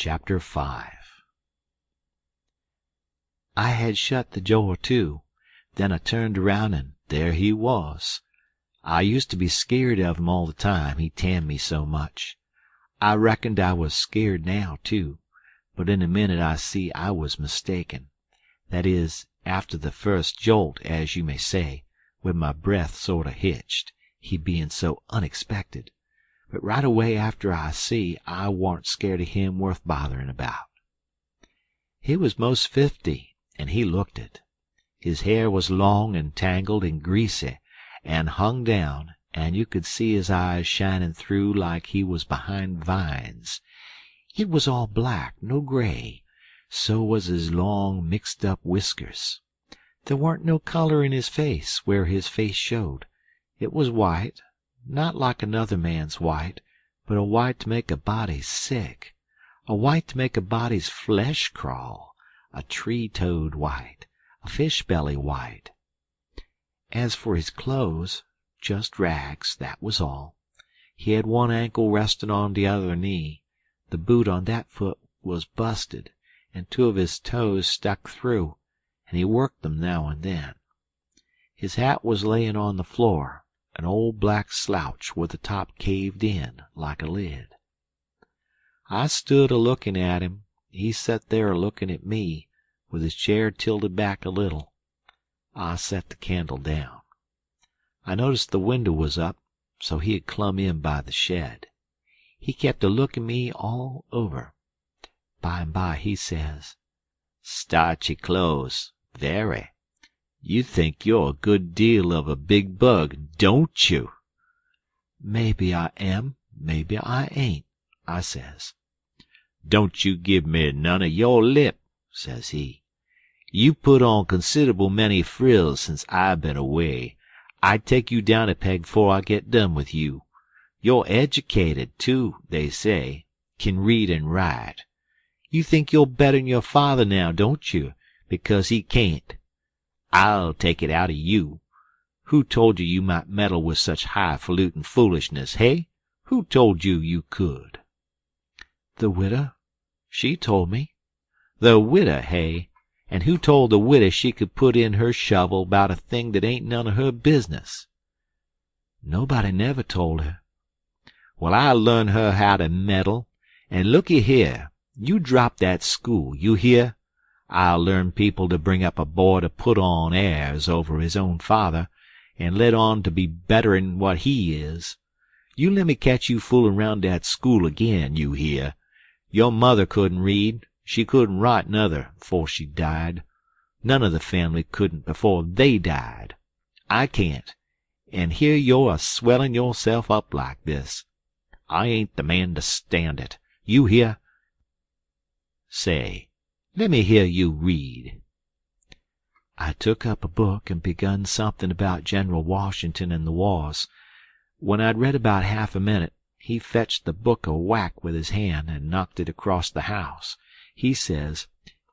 Chapter 5. I had shut the door too. Then I turned around and there he was. I used to be scared of him all the time, he tanned me so much. I reckoned I was scared now too, but in a minute I see I was mistaken. That is, after the first jolt, as you may say, when my breath sort of hitched, he being so unexpected. But right away after I see I warn't scared of him worth bothering about. He was most 50, and he looked it. His hair was long and tangled and greasy, and hung down, and you could see his eyes shining through like he was behind vines. It was all black, no gray. So was his long, mixed-up whiskers. There warn't no color in his face where his face showed. It was white, not like another man's white, but a white to make a body sick, a white to make a body's flesh crawl, a tree-toad white, a fish-belly white. As for his clothes, just rags, that was all. He had one ankle resting on the other knee. The boot on that foot was busted, and two of his toes stuck through, and he worked them now and then. His hat was laying on the floor, an old black slouch with the top caved in like a lid. I stood a-looking at him. He sat there a-looking at me, with his chair tilted back a little. I set the candle down. I noticed the window was up, so he had clumb in by the shed. He kept a-looking me all over. By and by he says, "Starchy clothes, very. You think you're a good deal of a big bug, don't you?" "Maybe I am, maybe I ain't," I says. "Don't you give me none of your lip," says he. "You put on considerable many frills since I've been away. I'd take you down a peg 'fore I get done with you. You're educated, too, they say. Can read and write. You think you're better'n your father now, don't you, because he can't? I'll take it out of you. Who told you you might meddle with such highfalutin foolishness, hey? Who told you you could?" "The widow. She told me." "The widow, hey? And who told the widow she could put in her shovel about a thing that ain't none of her business?" "Nobody never told her." "Well, I'll learn her how to meddle. And looky here, you drop that school, you hear? I'll learn people to bring up a boy to put on airs over his own father, and let on to be better'n what he is. You lemme catch you foolin' round that school again, you hear? Your mother couldn't read, she couldn't write nuther, 'fore she died. None of the family couldn't before they died. I can't, and here you're a-swellin' yourself up like this. I ain't the man to stand it. You hear? Say, let me hear you read." I took up a book and begun something about General Washington and the wars. When I'd read about half a minute, he fetched the book a whack with his hand and knocked it across the house. He says,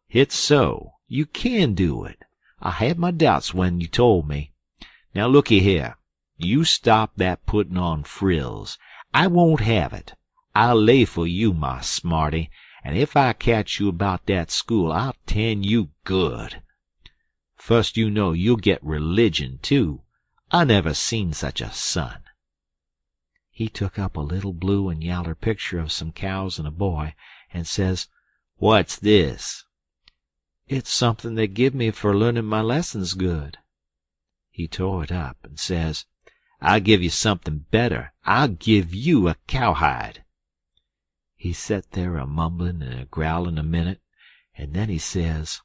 "It's so. You can do it. I had my doubts when you told me. Now looky here. You stop that putting on frills. I won't have it. I'll lay for you, my smarty, and if I catch you about that school, I'll tan you good. First you know you'll get religion, too. I never seen such a son." He took up a little blue and yaller picture of some cows and a boy, and says, "What's this?" "It's something they give me for learning my lessons good." He tore it up and says, "I'll give you something better. I'll give you a cowhide." He set there a-mumbling and a-growling a minute, and then he says,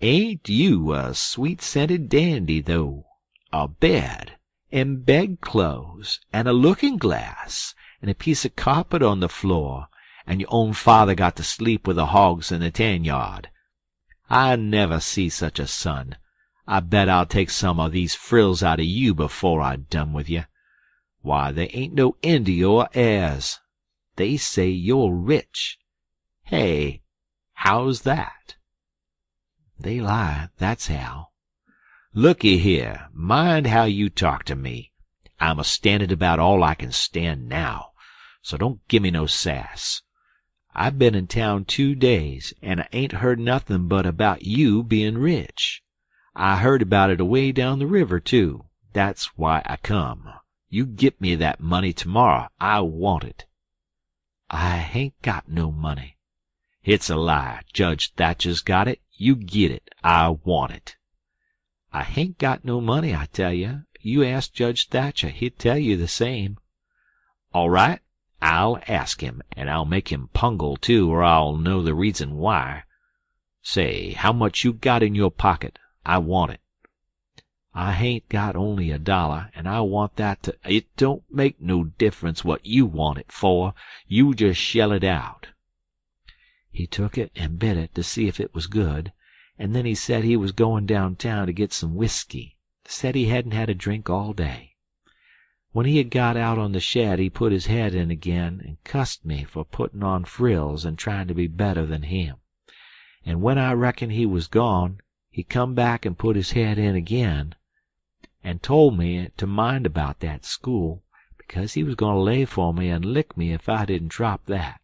"Ain't you a sweet-scented dandy, though? A bed, and bedclothes, and a looking-glass, and a piece of carpet on the floor, and your own father got to sleep with the hogs in the tan-yard. I never see such a son. I bet I'll take some o' these frills out of you before I've done with you. Why, there ain't no end to your airs. They say you're rich. Hey, how's that?" "They lie, that's how." "Looky here, mind how you talk to me. I'm a-standin' about all I can stand now, so don't gimme no sass. I've been in town 2 days, and I ain't heard nothin' but about you bein' rich. I heard about it away down the river, too. That's why I come. You git me that money tomorrow. I want it." "I hain't got no money." "It's a lie. Judge Thatcher's got it. You git it. I want it." "I hain't got no money, I tell you. You ask Judge Thatcher. He'd tell you the same." "All right. I'll ask him, and I'll make him pungle, too, or I'll know the reason why. Say, how much you got in your pocket? I want it." "I hain't got only $1, and I want that to—" "It don't make no difference what you want it for. You just shell it out." He took it and bit it to see if it was good, and then he said he was going downtown to get some whiskey. Said he hadn't had a drink all day. When he had got out on the shed he put his head in again and cussed me for putting on frills and trying to be better than him. And when I reckoned he was gone, he come back and put his head in again, and told me to mind about that school, because he was going to lay for me and lick me if I didn't drop that.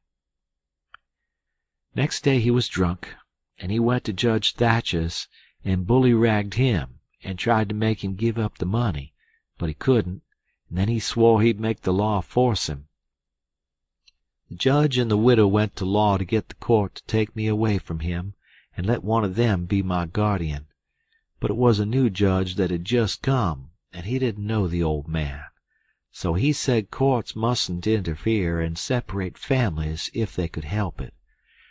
Next day he was drunk, and he went to Judge Thatcher's and bully-ragged him, and tried to make him give up the money, but he couldn't, and then he swore he'd make the law force him. The judge and the widow went to law to get the court to take me away from him and let one of them be my guardian, but it was a new judge that had just come, and he didn't know the old man, so he said courts mustn't interfere and separate families if they could help it.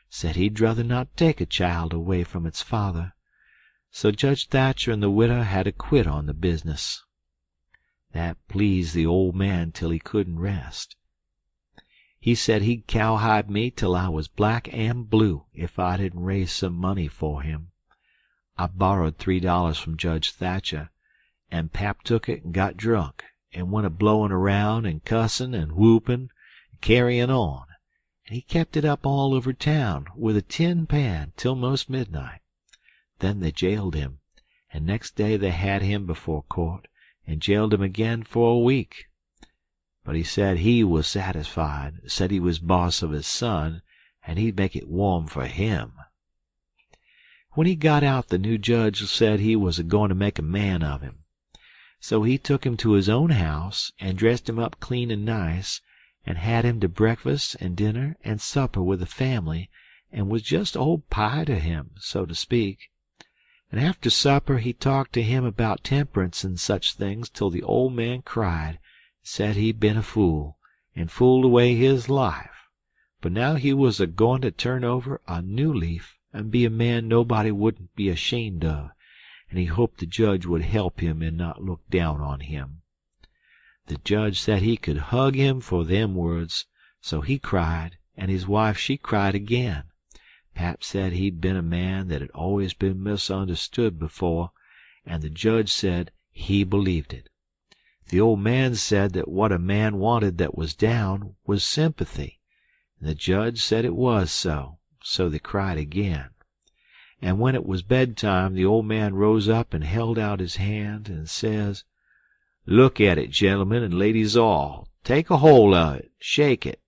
Said he'd druther not take a child away from its father. So Judge Thatcher and the widow had to quit on the business. That pleased the old man till he couldn't rest. He said he'd cowhide me till I was black and blue if I didn't raise some money for him. I borrowed $3 from Judge Thatcher, and Pap took it and got drunk, and went a-blowing around and cussing and whooping and carrying on, and he kept it up all over town with a tin pan till most midnight. Then they jailed him, and next day they had him before court, and jailed him again for a week. But he said he was satisfied, said he was boss of his son, and he'd make it warm for him. When he got out, the new judge said he was a-going to make a man of him. So he took him to his own house, and dressed him up clean and nice, and had him to breakfast and dinner and supper with the family, and was just old pie to him, so to speak. And after supper he talked to him about temperance and such things till the old man cried, said he'd been a fool, and fooled away his life, but now he was a-going to turn over a new leaf and be a man nobody wouldn't be ashamed of, and he hoped the judge would help him and not look down on him. The judge said he could hug him for them words, so he cried, and his wife she cried again. Pap said he'd been a man that had always been misunderstood before, and the judge said he believed it. The old man said that what a man wanted that was down was sympathy, and the judge said it was so they cried again. And when it was bedtime, the old man rose up and held out his hand and says, "Look at it, gentlemen and ladies all. Take a hold of it. Shake it.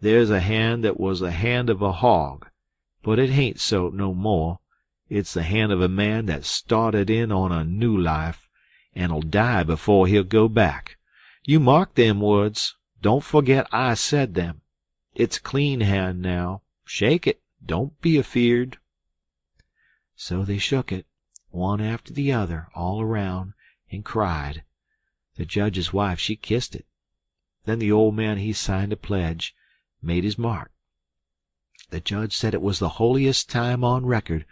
There's a hand that was the hand of a hog, but it hain't so no more. It's the hand of a man that started in on a new life, and'll die before he'll go back. You mark them words. Don't forget I said them. It's a clean hand now. Shake it. Don't be afeard." So they shook it, one after the other, all around, and cried. The judge's wife she kissed it. Then the old man he signed a pledge, made his mark. The judge said it was the holiest time on record,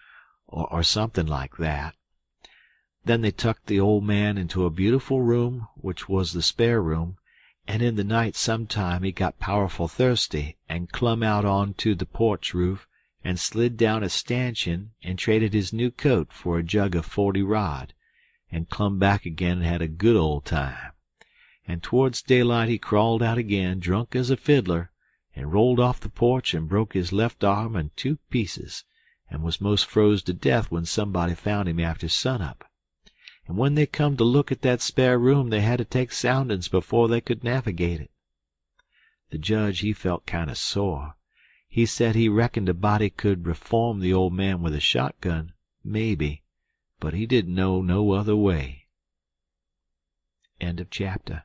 or something like that. Then they tucked the old man into a beautiful room, which was the spare room, and in the night sometime he got powerful thirsty, and clumb out on to the porch roof, and slid down a stanchion, and traded his new coat for a jug of 40 rod, and clumb back again and had a good old time. And towards daylight he crawled out again, drunk as a fiddler, and rolled off the porch and broke his left arm in 2 pieces, and was most froze to death when somebody found him after sunup. And when they come to look at that spare room they had to take soundin's before they could navigate it. The judge he felt kind of sore. He said he reckoned a body could reform the old man with a shotgun, maybe, but he didn't know no other way. End of chapter.